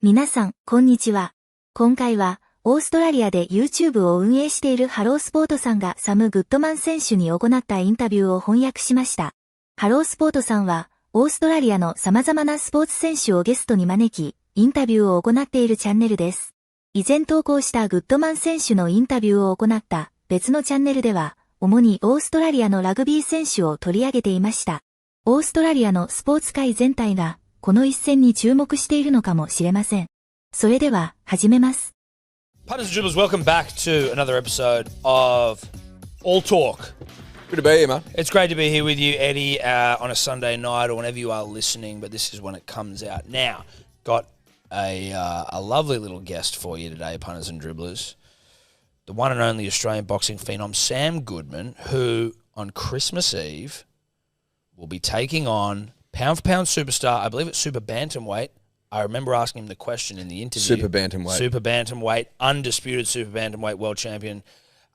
皆さん、こんにちは。今回は、オーストラリアで YouTube を運営しているハロースポートさんがサム・グッドマン選手に行ったインタビューを翻訳しました。ハロースポートさんは、オーストラリアの様々なスポーツ選手をゲストに招き、インタビューを行っているチャンネルです。以前投稿したグッドマン選手のインタビューを行った別のチャンネルでは、主にオーストラリアのラグビー選手を取り上げていました。オーストラリアのスポーツ界全体が、この一戦に注目しているのかもしれません。それでは、始めます。Punters and Dribblers, welcome back to another episode of All Talk. Good to be here, man. It's great to be here with you, Eddie, on a Sunday night or whenever you are listening, but this is when it comes out. Now, got a lovely little guest for you today, Punters and Dribblers. The one and only Australian boxing phenom, Sam Goodman, who on Christmas Eve will be taking on pound-for-pound superstar, I believe it's super bantamweight. I remember asking him the question in the interview. Super bantamweight. Super bantamweight, undisputed super bantamweight world champion.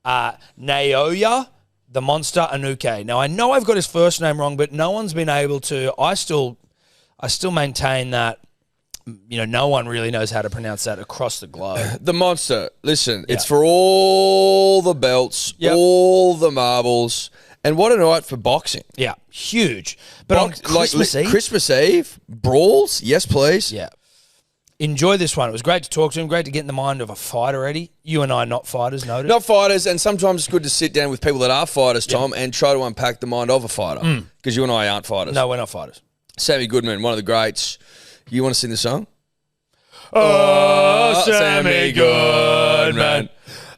Naoya, the monster Inoue. Now, I know I've got his first name wrong, but no one's been able to. I still maintain that, you know, no one really knows how to pronounce that across the globe. The monster. Listen, it's for all the belts, all the marbles. And what a night for boxing. Yeah, huge. But on Christmas Eve? Christmas Eve, brawls, yes please. Yeah. Enjoy this one. It was great to talk to him, great to get in the mind of a fighter, Eddie. You and I not fighters, noted. Not fighters, and sometimes it's good to sit down with people that are fighters, Tom, and try to unpack the mind of a fighter. Because you and I aren't fighters. No, we're not fighters. Sammy Goodman, one of the greats. You want to sing the song? Oh, Sammy Goodman.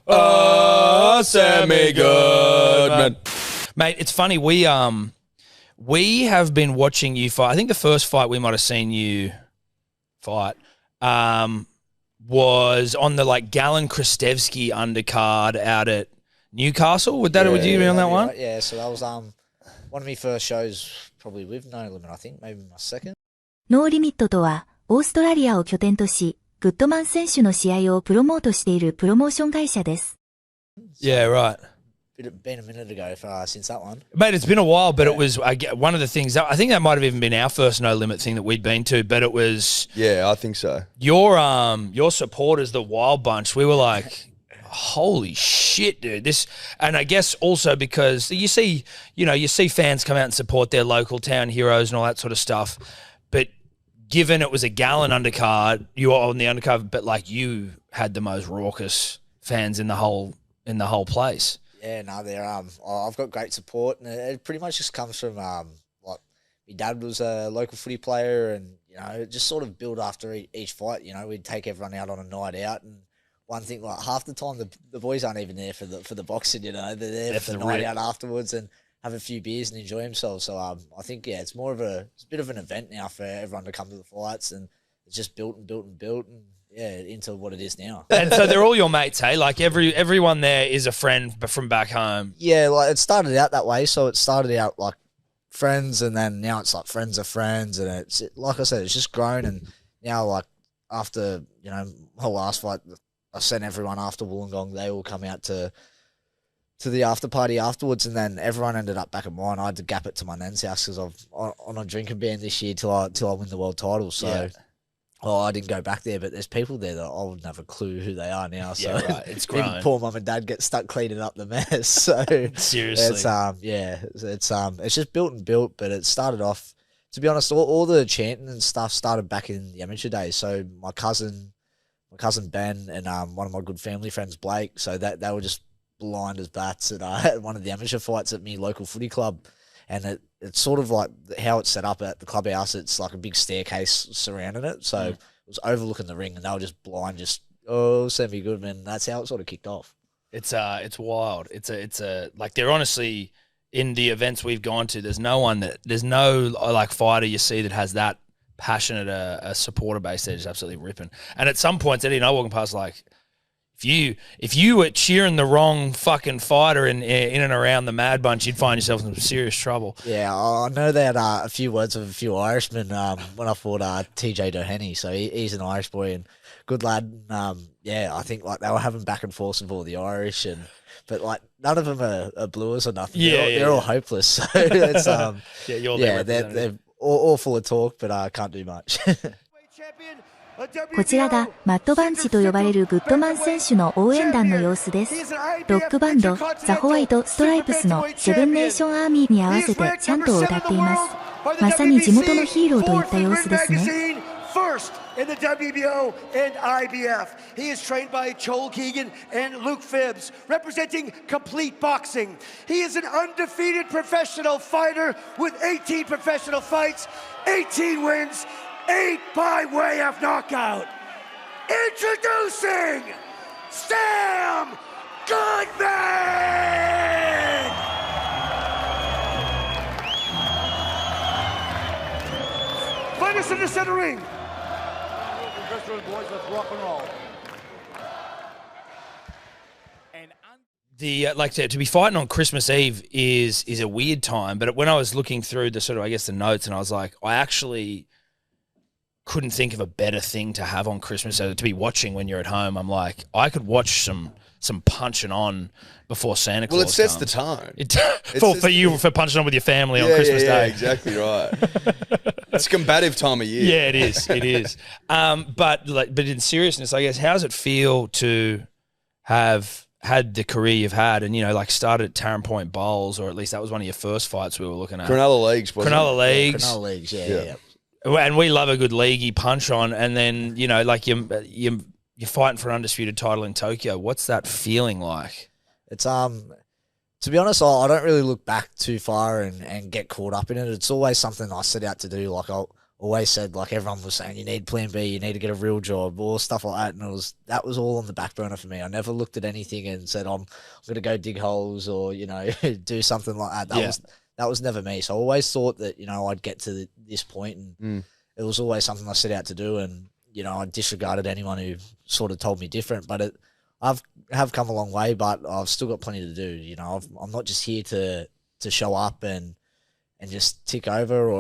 Oh, Sammy Goodman. Mate, it's funny. We have been watching you fight. I think the first fight we might have seen you fight was on the Galen Kristevsky undercard out at Newcastle. Would you be on that one? Right. Yeah, so that was one of my first shows, probably with No Limit, I think, maybe my second. ノーリミットとは、オーストラリアを拠点とし、グッドマン選手の試合をプロモートしているプロモーション会社です。Yeah, right. Been a minute ago since that one. Mate, it's been a while, but it was one of the things. I think that might have even been our first No Limit thing that we'd been to, but it was... Yeah, I think so. Your supporters, the Wild Bunch, we were like, holy shit, dude. This, and I guess also because you see fans come out and support their local town heroes and all that sort of stuff, but given it was a Gallon undercard, you were on the undercard, but you had the most raucous fans in the whole place. Yeah, no, they're I've got great support, and it pretty much just comes from my dad was a local footy player, and it just sort of built after each fight. We'd take everyone out on a night out, and one thing half the time the boys aren't even there for the boxing. They're there for the night out afterwards and have a few beers and enjoy themselves. So I think it's a bit of an event now for everyone to come to the fights, and it's just built and built and built and. Yeah, into what it is now. And so they're all your mates, hey? Everyone there is a friend from back home. Yeah, it started out that way. So it started out like friends, and then now it's like friends of friends, and it's like I said, it's just grown. And now after my last fight, I sent everyone after Wollongong. They all come out to the after party afterwards, and then everyone ended up back at mine. I had to gap it to my nan's house because I'm on a drinking ban this year till I win the world title. So. Yeah. Oh, I didn't go back there, but there's people there that I wouldn't have a clue who they are now. So yeah, right. It's grown. Even poor mum and dad get stuck cleaning up the mess. So seriously, it's just built and built. But it started off, to be honest, all the chanting and stuff started back in the amateur days. So my cousin Ben and one of my good family friends Blake. So that they were just blind as bats at one of the amateur fights at me local footy club. And it's sort of like how it's set up at the clubhouse. It's like a big staircase surrounding it. So it was overlooking the ring, and they were just blind, Sammy Goodman. That's how it sort of kicked off. It's wild. It's they're honestly, in the events we've gone to, there's no fighter you see that has that passionate a supporter base. They're just absolutely ripping. And at some points, Eddie and I walking past if you were cheering the wrong fucking fighter in and around the Mad Bunch, you'd find yourself in some serious trouble. Yeah, I know they had a few words with a few Irishmen when I fought TJ Doheny. So he's an Irish boy and good lad. I think they were having back and forth with all the Irish, but none of them are bluers or nothing. They're all hopeless. So it's you're they're all full of talk, but can't do much. Champion こちらがマットバンチと呼ばれるグッドマン選手の応援団の様子です。ロックバンドザ・ホワイト・ストライプスのセブンネーションアーミーに合わせてチャントを歌っています。まさに地元のヒーローといった様子ですね。First in the WBO and IBF. He is trained by Joel Keegan and Luke Phibbs, representing Complete Boxing. He is an undefeated professional fighter with 18 professional fights, 18 wins, 8 by way of knockout. Introducing Sam Goodman! Fight us in the center ring. Boys, let's rock and roll. To be fighting on Christmas Eve is a weird time, but when I was looking through the sort of, I guess, the notes, and I was like, I actually couldn't think of a better thing to have on Christmas to be watching when you're at home. I'm like, I could watch some punching on before Santa Claus. Well, it sets comes. the tone. For punching on with your family on Christmas Day. Yeah, exactly right. It's a combative time of year. Yeah, it is. It is. But in seriousness, I guess, how does it feel to have had the career you've had and, started at Tarrant Point Bowls, or at least that was one of your first fights we were looking at. Cronulla Leagues, wasn't it? Cronulla Leagues. Cronulla Leagues, yeah. And we love a good leaguey punch on, and then, you're fighting for an undisputed title in Tokyo. What's that feeling like? It's to be honest, I don't really look back too far and get caught up in it. It's always something I set out to do. Like I always said, like everyone was saying, you need plan B, you need to get a real job, or stuff like that. And that was all on the back burner for me. I never looked at anything and said, I'm going to go dig holes or, do something like that. That was never me. So I always thought that, I'd get to this point, and it was always something I set out to do. And, I disregarded anyone who sort of told me different, but I've come a long way, but I've still got plenty to do. I'm not just here to show up and just tick over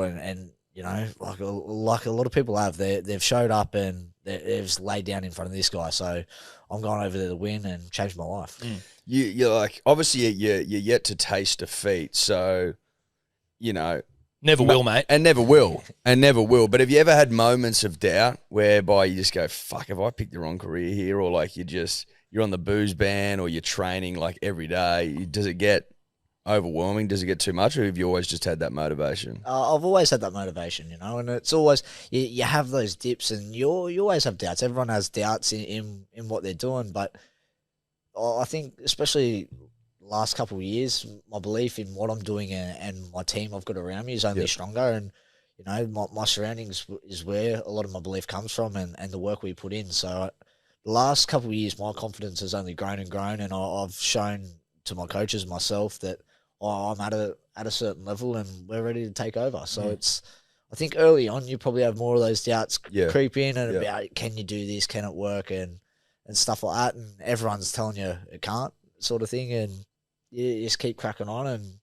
like a lot of people have. They've showed up and they've laid down in front of this guy. So I'm going over there to win and change my life. You're like, obviously you're yet to taste defeat, so never will, mate, and never will. But have you ever had moments of doubt whereby you just go, "Fuck, have I picked the wrong career here?" Or like you're on the booze ban, or you're training like every day? Does it get overwhelming? Does it get too much, or have you always just had that motivation? I've always had that motivation, and it's always you have those dips, and you always have doubts. Everyone has doubts in what they're doing, but I think especially last couple of years, my belief in what I'm doing and my team I've got around me is only stronger, and my surroundings is where a lot of my belief comes from, and the work we put in. So the last couple of years, my confidence has only grown and grown, and I've shown to my coaches, myself, that I'm at a certain level and we're ready to take over. So I think early on you probably have more of those doubts creep in and about, can you do this, can it work, and stuff like that, and everyone's telling you it can't, sort of thing, and you just keep cracking on, and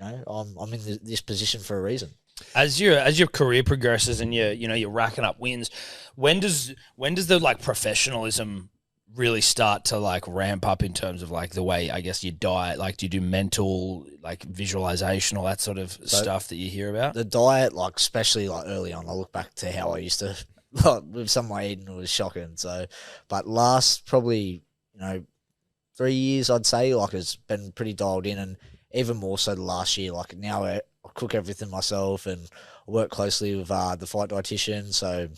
I'm in this position for a reason. As your career progresses and you're racking up wins, when does the like professionalism really start to like ramp up in terms of like the way, I guess, you diet? Like, do you do mental like visualization, all that sort of stuff that you hear about? The diet, like especially like early on, I look back to how I used to with some of my eating, it was shocking. So, but last probably 3 years, I'd say, like, it's been pretty dialed in, and even more so the last year. Like, now I cook everything myself, and I work closely with the fight dietitian, so.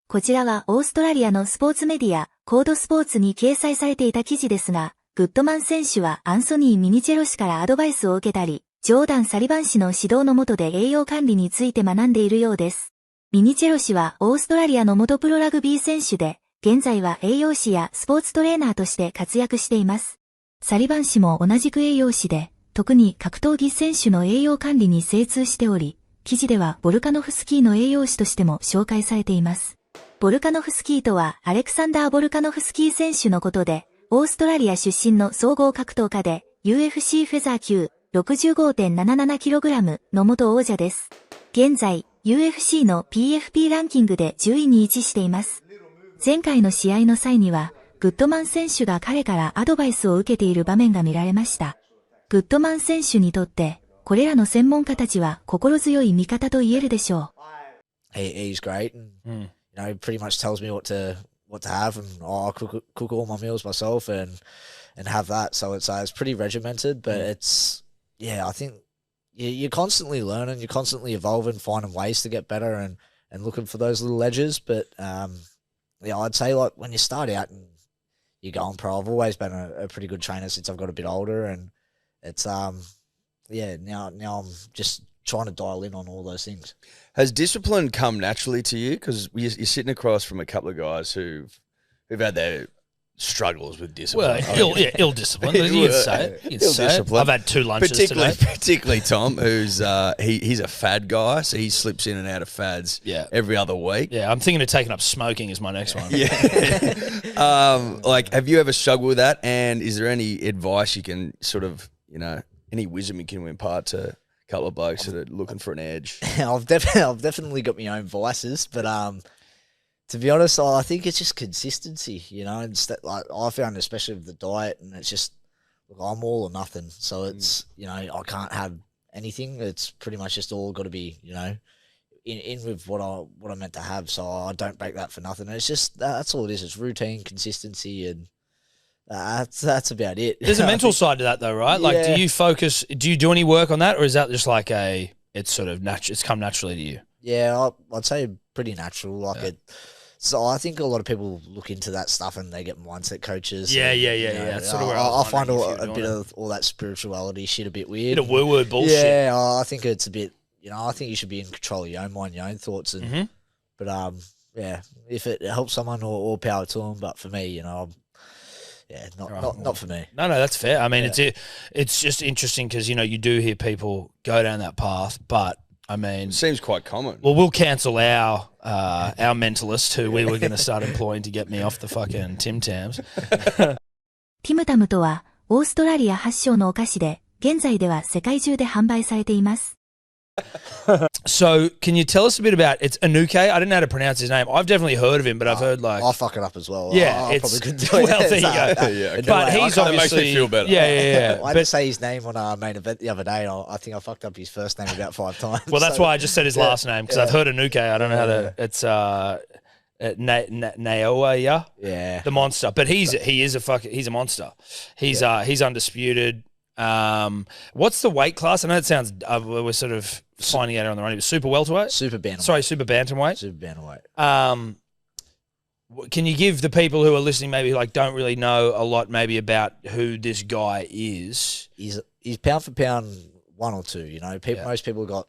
こちらはオーストラリアのスポーツメディア、コードスポーツに掲載されていた記事ですが、グッドマン選手はアンソニー・ミニチェロ氏からアドバイスを受けたり、ジョーダン・サリバン氏の指導の下で栄養管理について学んでいるようです。ミニチェロ氏はオーストラリアの元プロラグビー選手で、現在は栄養士やスポーツトレーナーとして活躍しています。サリバン氏も同じく栄養士で、特に格闘技選手の栄養管理に精通しており、記事ではボルカノフスキーの栄養士としても紹介されています。ボルカノフスキーとはアレクサンダー・ボルカノフスキー選手のことで、オーストラリア出身の総合格闘家で、UFC フェザー級 65.77kg の元王者です。現在、UFC の PFP ランキングで10位に位置しています。前回の試合の際には、グッドマン選手が彼からアドバイスを受けている場面が見られました。グッドマン選手にとって、これらの専門家たちは心強い味方と言えるでしょう。He's great. he pretty much tells me what to have, and I cook all my meals myself and have that. So it's pretty regimented, but I think you're constantly learning, you're constantly evolving, finding ways to get better and looking for those little edges. But I'd say like when you start out and you're going pro, I've always been a pretty good trainer since I've got a bit older, and it's now I'm just trying to dial in on all those things. Has discipline come naturally to you? Because you're sitting across from a couple of guys who've had their struggles with discipline. Well, ill discipline. You can say it. I've had 2 lunches today. Particularly Tom, who's he's a fad guy, so he slips in and out of fads every other week. Yeah, I'm thinking of taking up smoking as my next one. Yeah. Like, have you ever struggled with that? And is there any advice you can sort of, any wisdom you can impart to a couple of blokes that are looking for an edge? I've definitely got my own vices, but to be honest, I think it's just consistency, like I found, especially with the diet, and it's just, look, I'm all or nothing. So it's, I can't have anything. It's pretty much just all got to be, in with what I meant to have. So I don't break that for nothing. And it's just, that's all it is. It's routine, consistency, and that's about it. There's a mental side to that though, right? Like, do you do any work on that, or is that just like it's sort of it's come naturally to you? Yeah, I'd say pretty natural. So I think a lot of people look into that stuff and they get mindset coaches. Yeah. That's sort of where I find a bit of all that spirituality shit a bit weird. Bit of woo-woo bullshit. Yeah, I think it's a bit, I think you should be in control of your own mind, your own thoughts. And But, if it helps someone, or power to them. But for me, not for me. No, that's fair. I mean, it's just interesting because, you do hear people go down that path, but I mean, it seems quite common. Well, we'll cancel our mentalist who we were going to start employing to get me off the fucking Tim Tams. ティムタムとはオーストラリア発祥のお菓子で、現在では世界中で販売されています。So, can you tell us a bit about it's Inoue? I didn't know how to pronounce his name. I've definitely heard of him, but I've heard like I'll fuck it up as well. Yeah, I probably couldn't do it. Well, there you go. But he's obviously makes me feel better. Yeah. I had to say his name on our main event the other day. I think I fucked up his first name about 5 times. Well, that's why I just said his last name because I've heard Inoue. I don't know how to. It's Naoya, the monster. But he's a monster. He's undisputed. What's the weight class? I know it sounds we're sort of finding out on the run. Super welterweight, super bantamweight. Sorry, super bantamweight. Super bantamweight. Can you give the people who are listening maybe like don't really know a lot maybe about who this guy is? He's pound for pound 1 or 2. Most people got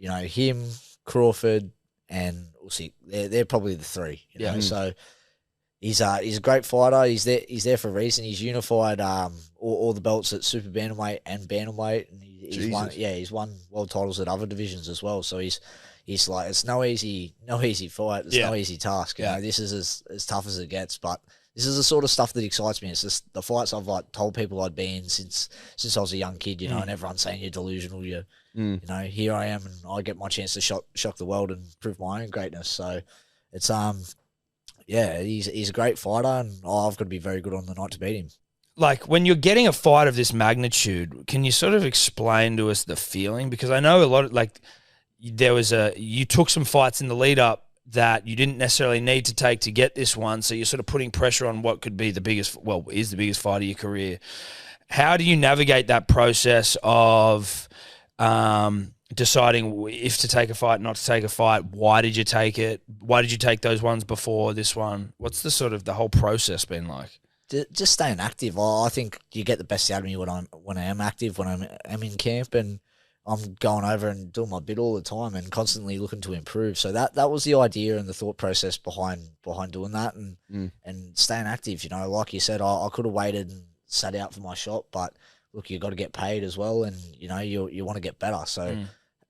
him, Crawford, and we'll see. They're probably the 3. So. He's a great fighter. He's there for a reason. He's unified all the belts at super bantamweight and bantamweight, and he's won world titles at other divisions as well. So he's like, it's no easy fight. It's no easy task. This is as tough as it gets. But this is the sort of stuff that excites me. It's just the fights I've told people I'd be in since I was a young kid. And everyone's saying you're delusional. Here I am, and I get my chance to shock the world and prove my own greatness. So it's Yeah, he's a great fighter, and I've got to be very good on the night to beat him. Like, when you're getting a fight of this magnitude, can you sort of explain to us the feeling? Because I know a lot of, you took some fights in the lead up that you didn't necessarily need to take to get this one, so you're sort of putting pressure on what could be is the biggest fight of your career. How do you navigate that process of deciding if to take a fight, not to take a fight? Why did you take it? Why did you take those ones before this one? What's the whole process been like? Just staying active. I think you get the best out of me when I am active, when I'm in camp, and I'm going over and doing my bit all the time and constantly looking to improve. So that was the idea and the thought process behind doing that, and staying active. Like you said, I could have waited and sat out for my shot, but look, you got to get paid as well, and you want to get better. So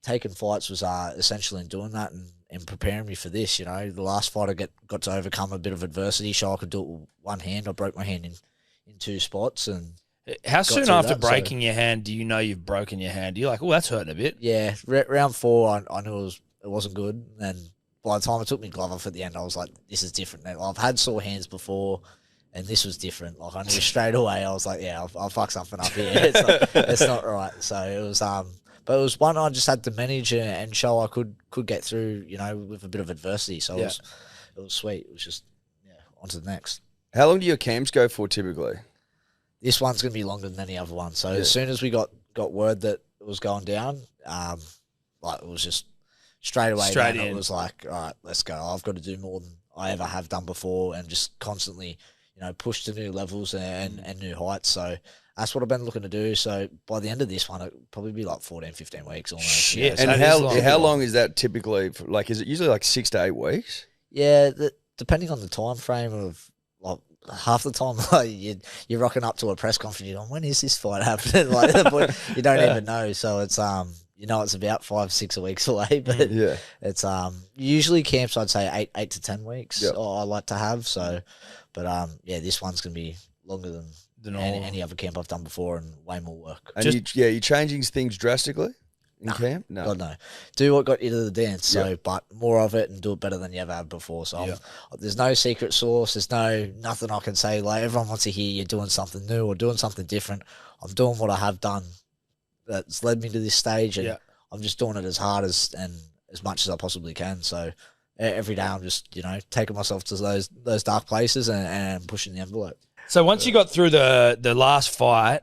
taking fights was essential in doing that and preparing me for this. The last fight I got to overcome a bit of adversity, so I could do it with one hand. I broke my hand in 2 spots. And how soon after breaking your hand do you know you've broken your hand? You're like, oh, that's hurting a bit. Yeah, round 4, I knew it wasn't good, and by the time I took my glove off at the end, I was like, this is different. I've had sore hands before, and this was different. Like, I knew straight away. I was like, yeah, I'll fuck something up here. It's not right. So it was, but it was one I just had to manage and show I could get through, with a bit of adversity. So was sweet. It was just on to the next. How long do your camps go for typically? This one's going to be longer than any other one. So as soon as we got word that it was going down, like it was just straight away. Straight in. It was like, all right, let's go. I've got to do more than I ever have done before, and just constantly, push to new levels and new heights. So that's what I've been looking to do. So by the end of this one, it'll probably be like 14, 15 weeks almost. Shit. And That how is long is that typically? Like, is it usually like 6 to 8 weeks? Yeah, depending on the time frame of like half the time, like you're rocking up to a press conference. You're going, when is this fight happening? Like you don't even know. So it's it's about 5-6 weeks away. But it's usually camps I'd say 8 to 10 weeks. Yep. I like to have. So, but this one's gonna be longer than any other camp I've done before, and way more work. And you're changing things drastically in camp? No. God, no. Do what got you to the dance. So, but more of it and do it better than you ever have before. So there's no secret sauce. There's nothing I can say. Like, everyone wants to hear you're doing something new or doing something different. I'm doing what I have done that's led me to this stage, and I'm just doing it as hard and as much as I possibly can. So every day I'm just, taking myself to those dark places and pushing the envelope. So once you got through the last fight,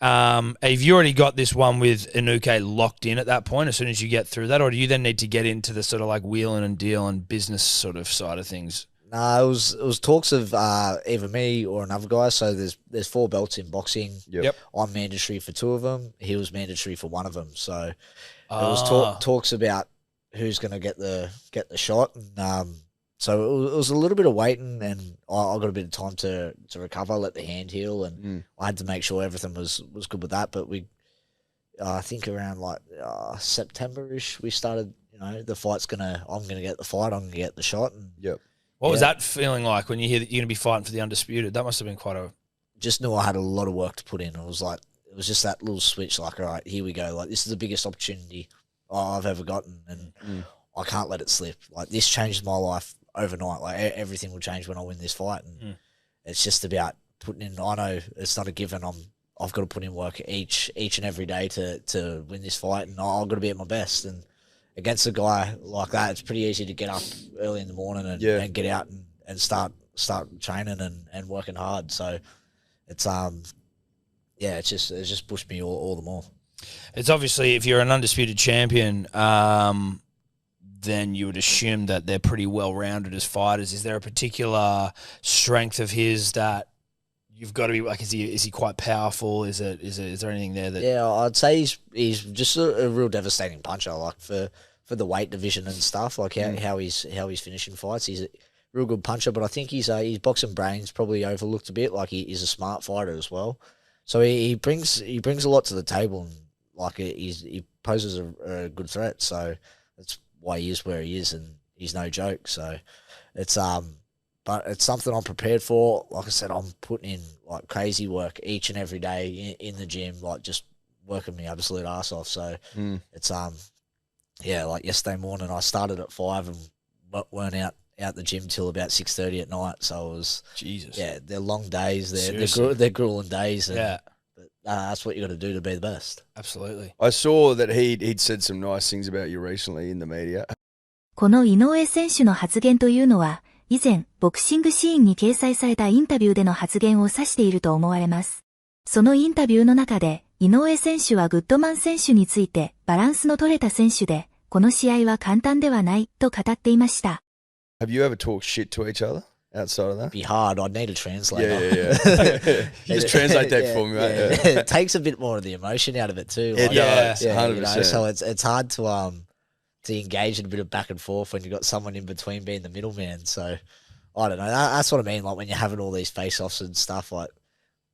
have you already got this one with Inoue locked in at that point as soon as you get through that, or do you then need to get into the sort of like wheeling and dealing business sort of side of things? No, it was talks of either me or another guy. So there's 4 belts in boxing. Yep. I'm mandatory for 2 of them. He was mandatory for 1 of them. So it was talks about who's going to get the shot. And so it was a little bit of waiting, and I got a bit of time to recover, let the hand heal, and I had to make sure everything was good with that. But I think around like September-ish, we started. The fight's I'm gonna get the fight. I'm gonna get the shot. And What was that feeling like when you hear that you're gonna be fighting for the undisputed? That must have been quite a. Just knew I had a lot of work to put in. It was just that little switch. Like, all right, here we go. Like, this is the biggest opportunity I've ever gotten, and I can't let it slip. Like, this changed my life overnight. Like, everything will change when I win this fight, and it's just about putting in. I know it's not a given. I've got to put in work each and every day to win this fight, and I've got to be at my best. And against a guy like that, it's pretty easy to get up early in the morning and get out and start training and working hard. So it's it's just pushed me all the more. It's obviously, if you're an undisputed champion, then you would assume that they're pretty well-rounded as fighters. Is there a particular strength of his that you've got to be like? Is he quite powerful? Is there anything there that? Yeah, I'd say he's just a real devastating puncher. Like for the weight division and stuff. Like how he's finishing fights. He's a real good puncher, but I think his boxing brain's probably overlooked a bit. Like he's a smart fighter as well. So he brings a lot to the table, and like he poses a good threat. So that's why he is where he is, and he's no joke. So it's but it's something I'm prepared for. Like I said, I'm putting in like crazy work each and every day in the gym, like just working my absolute ass off. So it's like yesterday morning I started at 5 and weren't out the gym till about 6:30 at night. So it was they're long days. They're grueling days. And, but that's what you got to do to be the best. Absolutely. I saw that he'd said some nice things about you recently in the media. この井上選手の発言というのは、以前、ボクシングシーンに掲載されたインタビューでの発言を指していると思われます。そのインタビューの中で、井上選手はグッドマン選手について、バランスの取れた選手で、この試合は簡単ではない、と語っていました。Have you ever talked shit to each other outside of that? It'd be hard. I'd need a translator. Yeah. You just translate that for me, mate. Yeah. It takes a bit more of the emotion out of it too. It does, 100%. So it's hard to engage in a bit of back and forth when you've got someone in between being the middleman. So I don't know. That's what I mean. Like when you're having all these face-offs and stuff, like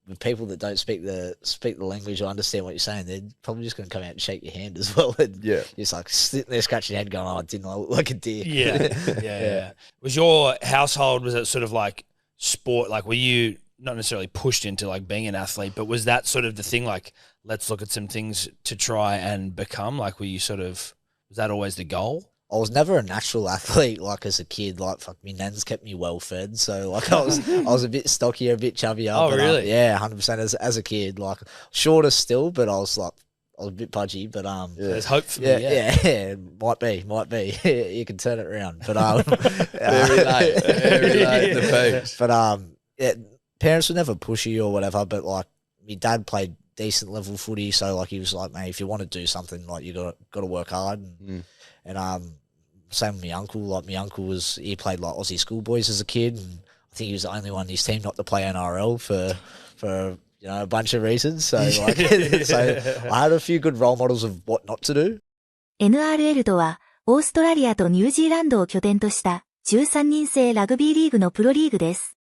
with people that don't speak the language or understand what you're saying, they're probably just going to come out and shake your hand as well. And you're just like sitting there scratching your head going, "Oh, didn't I look like a deer?" Yeah. Was your household, was it sort of like sport? Like were you not necessarily pushed into like being an athlete, but was that sort of the thing? Like let's look at some things to try and become. Like were you sort of? Was that always the goal? I was never a natural athlete, like as a kid. Like fuck, me nans kept me well fed, so like I was a bit stockier, a bit chubbier. Oh, really? Yeah, 100% as a kid. Like shorter still, but I was was a bit pudgy, but There's hope for me. yeah, might be. You can turn it around, but Very late in the piece. But yeah, parents were never pushy or whatever. But like, my dad played decent level footy, so like he was like, mate, if you want to do something, like you got to work hard. And same with my uncle. Like my uncle he played like Aussie schoolboys as a kid, and I think he was the only one in his team not to play NRL for a bunch of reasons. So like, so I had a few good role models of what not to do. NRL とは、オーストラリアとニュージーランドを拠点とした13人制ラグビーリーグのプロリーグです。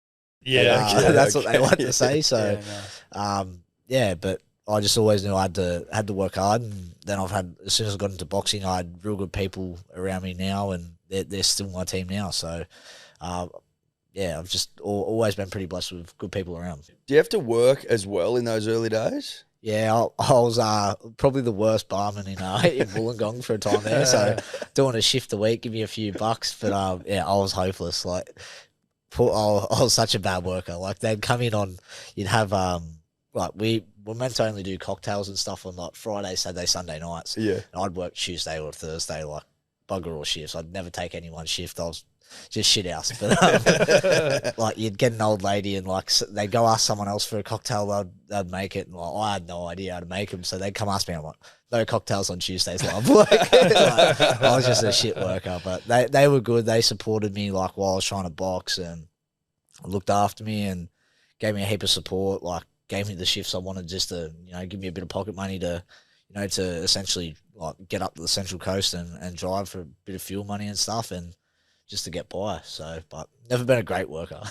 Yeah, that's what they like to say. So, but I just always knew I had to work hard, and then as soon as I got into boxing, I had real good people around me now, and they're still my team now. So, I've just always been pretty blessed with good people around. Do you have to work as well in those early days? Yeah, I was probably the worst barman in Wollongong for a time there. So doing a shift a week, give me a few bucks, but I was hopeless. Like, I was such a bad worker. Like, they'd come in on, you'd have like we were meant to only do cocktails and stuff on like Friday, Saturday, Sunday nights. Yeah, and I'd work Tuesday or Thursday, like bugger all shifts. I'd never take any one shift. I was just shit house. But like, you'd get an old lady and like they'd go ask someone else for a cocktail, they'd make it, and like I had no idea how to make them, so they'd come ask me. I'm like, no cocktails on Tuesdays, love. Like, I was just a shit worker, but they were good. They supported me like while I was trying to box, and looked after me and gave me a heap of support. Like, gave me the shifts I wanted, just to give me a bit of pocket money to to essentially like get up to the Central Coast and drive for a bit of fuel money and stuff, and just to get by. So, but never been a great worker.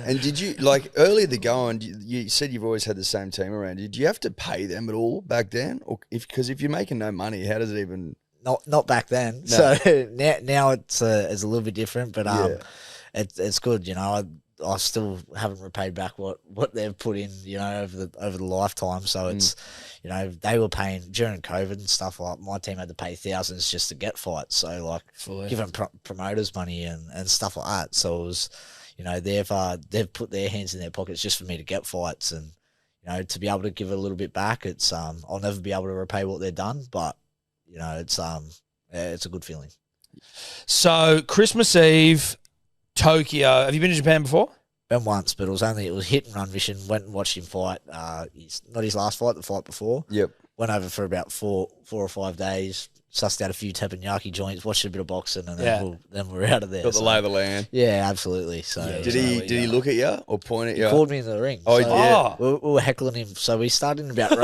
And did you, like, earlier to go on, you said you've always had the same team around. Did you have to pay them at all back then? Or because if you're making no money, how does it even? Not back then. No. So now it's a little bit different, but it's good. I still haven't repaid back what they've put in, over the lifetime. So it's, they were paying during COVID and stuff. Like, my team had to pay thousands just to get fights. So like, giving promoters money and stuff like that. So it was, they've put their hands in their pockets just for me to get fights, and to be able to give a little bit back. It's I'll never be able to repay what they've done, but it's a good feeling. So Christmas Eve, Tokyo. Have you been to Japan before? Been once, but it was hit and run mission. Went and watched him fight. Not his last fight, the fight before. Yep. Went over for about 4 or 5 days. Sussed out a few teppanyaki joints. Watched a bit of boxing, and then we're out of there. Got the lay of the land. Yeah, absolutely. So did he look at you or point at you? He called me in the ring. Oh, so yeah. We were heckling him. So we started in about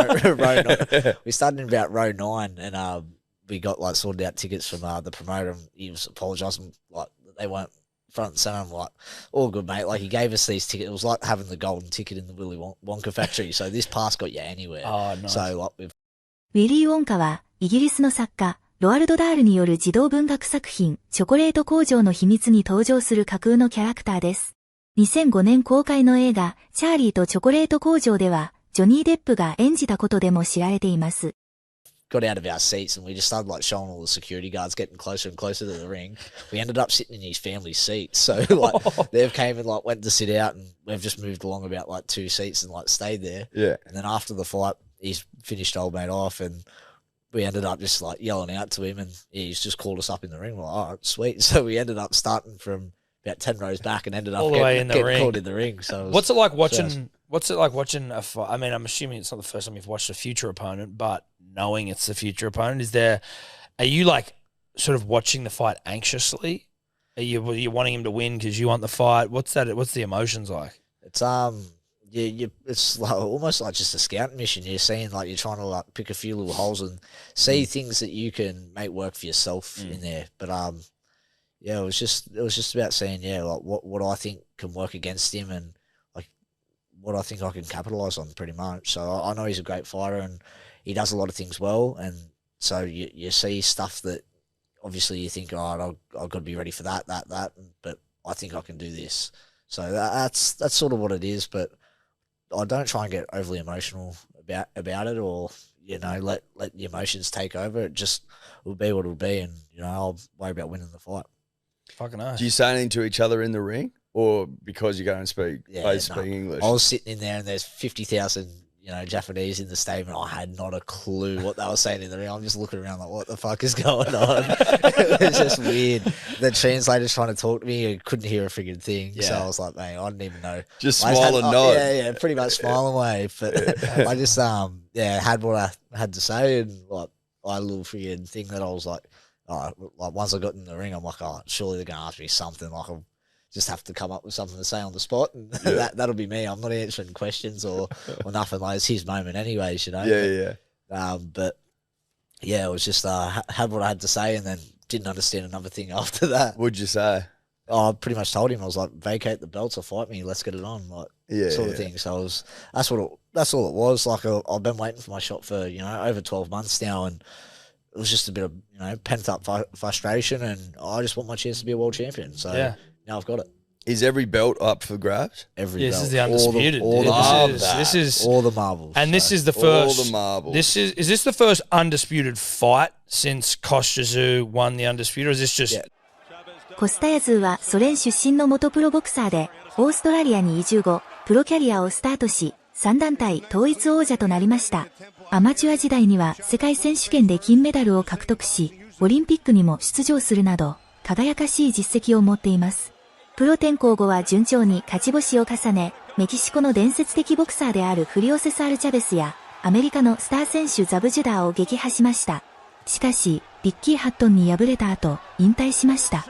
row 9, and we got like sorted out tickets from the promoter. And he was apologising like they weren't front and centre. I'm like, all good, mate. Like, he gave us these tickets. It was like having the golden ticket in the Willy Wonka factory. So this pass got you anywhere. Oh, nice. So like, ウィリー・ウォンカは、イギリスの作家、ロアルド・ダールによる児童文学作品、チョコレート工場の秘密に登場する架空のキャラクターです。2005年公開の映画、チャーリーとチョコレート工場では、ジョニー・デップが演じたことでも知られています。got out of our seats and we just started like showing all the security guards getting closer and closer to the ring. We ended up sitting in his family seats. So like they've came and like went to sit out, and we've just moved along about like 2 seats and like stayed there. Yeah. And then after the fight, he's finished old mate off, and we ended up just like yelling out to him, and he's just called us up in the ring. We're like, all right, sweet. So we ended up starting from about 10 rows back and ended up getting called in the ring. So what's it like watching? What's it like watching a fight? I mean, I'm assuming it's not the first time you've watched a future opponent, but knowing it's the future opponent, are you like sort of watching the fight anxiously? Are you wanting him to win because you want the fight? What's the emotions like? It's it's like almost like just a scouting mission. You're seeing like you're trying to like pick a few little holes and see things that you can make work for yourself in there. But it was just about seeing like what I think can work against him and like what I think I can capitalize on pretty much. So I know he's a great fighter and he does a lot of things well, and so you see stuff that obviously you think, oh, I've got to be ready for that, but I think I can do this. So that's sort of what it is, but I don't try and get overly emotional about it, or let the emotions take over. It will be what it'll be, and I'll worry about winning the fight. Fucking nice. Do you say anything to each other in the ring, or because you go and speak English? I was sitting in there, and there's 50,000 Japanese in the statement. I had not a clue what they were saying in the ring. I'm just looking around like, what the fuck is going on? It was just weird. The translator's trying to talk to me. I couldn't hear a freaking thing. So I was like, man, I didn't even know. Just smile and nod. Yeah, pretty much smile away. But I just, had what I had to say, and like, I had a little freaking thing that I was like, once I got in the ring, I'm like, surely they're going to ask me something. Like, I'll just have to come up with something to say on the spot, and that'll be me. I'm not answering questions or nothing. Like, it's his moment anyways, Yeah. But yeah, it was just had what I had to say, and then didn't understand another thing after that. What'd you say? I pretty much told him, I was like, vacate the belts or fight me, let's get it on, like sort of thing. So that's all it was. Like, I've been waiting for my shot for over 12 months now, and it was just a bit of pent up frustration, and I just want my chance to be a world champion. So now I've got it. Is every belt up for grabs? Every belt. This is the undisputed. This is all the marbles. And this is the first. All the marbles. Is this the first undisputed fight since Kosciuszko won the undisputed, or is this just? コスタヤズーはソ連出身の元プロボクサーで、オーストラリアに移住後、プロキャリアをスタートし、3団体統一王者となりました。アマチュア時代には世界選手権で金メダルを獲得し、オリンピックにも出場するなど、輝かしい実績を持っています。プロ転向後は順調に勝ち星を重ね、メキシコの伝説的ボクサーであるフリオ・セサール・チャベスや、アメリカのスター選手ザブ・ジュダーを撃破しました。しかし、リッキー・ハットンに敗れた後、引退しました。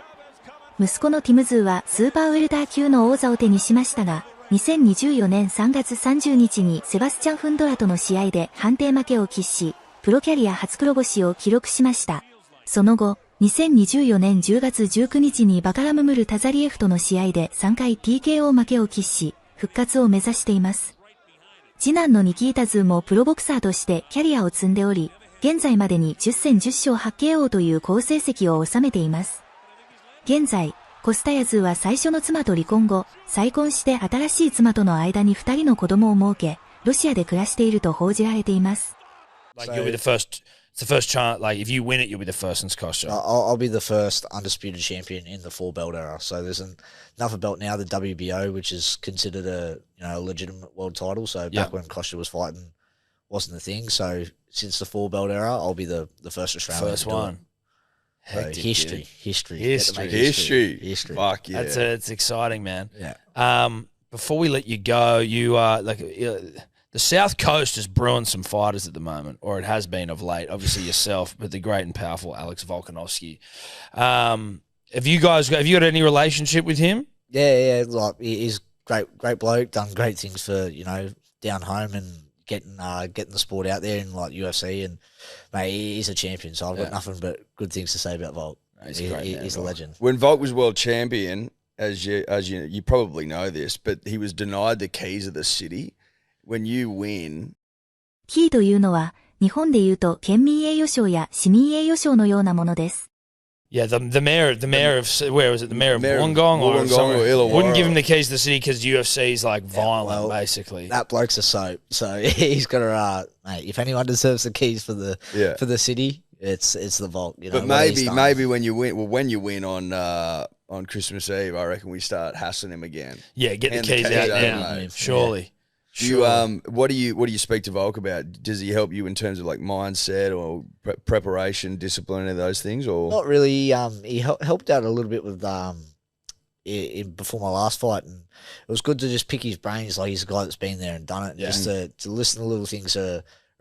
息子のティムズーはスーパーウェルター級の王座を手にしましたが、2024年3月30日にセバスチャン・フンドラとの試合で判定負けを喫し、プロキャリア初黒星を記録しました。その後、2024年10月19日にバカラムムル・タザリエフとの試合で3回 TKO 負けを喫し、復活を目指しています。次男のニキータズーもプロボクサーとしてキャリアを積んでおり、現在までに10戦10勝 8KO という好成績を収めています。現在、コスタヤズーは最初の妻と離婚後、再婚して新しい妻との間に2人の子供を設け、ロシアで暮らしていると報じられています。Like you'll be the first. It's the first chance. Like if you win it, you'll be the first since Kosciuszko. I'll be the first undisputed champion in the 4-belt era. So there's another belt now, the WBO, which is considered a legitimate world title. So back when Kosciuszko was fighting, wasn't the thing. So since the 4-belt era, I'll be the first Australian. First one. Hectic, history. Fuck yeah. It's exciting, man. Yeah. Before we let you go, you are the South Coast is brewing some fighters at the moment, or it has been of late. Obviously yourself, but the great and powerful Alex Volkanovski. Have you got any relationship with him? Yeah. Like, he's great bloke. Done great things for down home and getting the sport out there in like UFC, and mate, he's a champion. So I've got nothing but good things to say about Volk. He's a legend. When Volk was world champion, as you probably know this, but he was denied the keys of the city. When you win, キーというのは、日本で言うと県民栄誉賞や市民栄誉賞のようなものです。Yeah, the mayor of where was it? The mayor of Wollongong or Illawarra. Wouldn't give him the keys to the city because UFC is like violent, basically. That bloke's a soap, so he's got to mate. If anyone deserves the keys for the city, it's the Volk. But maybe when you win on Christmas Eve, I reckon we start hassling him again. Yeah, get the keys out now, surely. Yeah. What do you speak to Volk about? Does he help you in terms of like mindset or preparation, discipline, and those things? Or not really. He helped out a little bit with before my last fight, and it was good to just pick his brains. Like, he's a guy that's been there and done it. Yeah. Just to listen to little things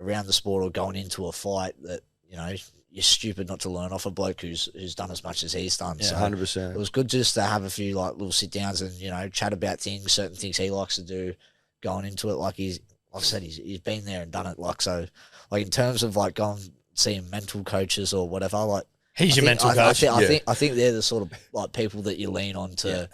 around the sport or going into a fight that you're stupid not to learn off a bloke who's done as much as he's done. Yeah, so 100%. It was good just to have a few like little sit downs and chat about certain things he likes to do. Going into it, like I said, he's been there and done it. Like, so, like in terms of like going seeing mental coaches or whatever, like he's your mental coach. I think they're the sort of like people that you lean on to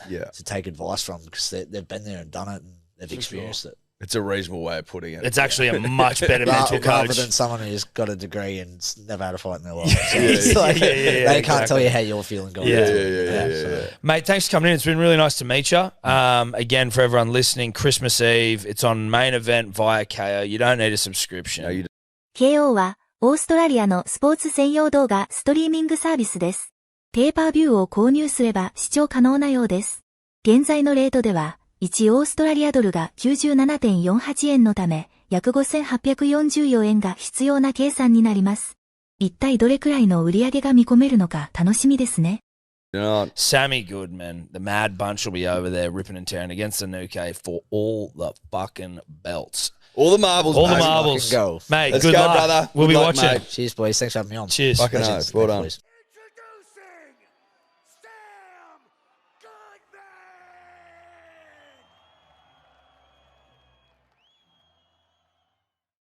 take advice from, because they've been there and done it and they've experienced it. It's a reasonable way of putting it. It's actually a much better mental coach. Rather than someone who's got a degree and never had a fight in their life. So they can't tell you how you're feeling going. Yeah. Mate, thanks for coming in. It's been really nice to meet you. Again, for everyone listening, Christmas Eve, it's on main event via KO. You don't need a subscription. No, you don't. KO は、オーストラリアのスポーツ専用動画ストリーミングサービスです。ペーパービューを購入すれば視聴可能なようです。現在のレートでは、1オーストラリアドルが 97.48 円のため、約5844円が必要な計算になります。一体どれくらいの売り上げが見込めるのか楽しみですね。Sammy Goodman, the Mad Bunch will be over there ripping and tearing against Inoue for all the fucking belts. All the marbles. All the mate. marbles. Go. Mate, Let's good go, luck. brother. We'll Good be luck, watching. mate. Cheers, boys. Thanks for having me on. Cheers. Fucking Legends. oath. Well Thanks, done. boys.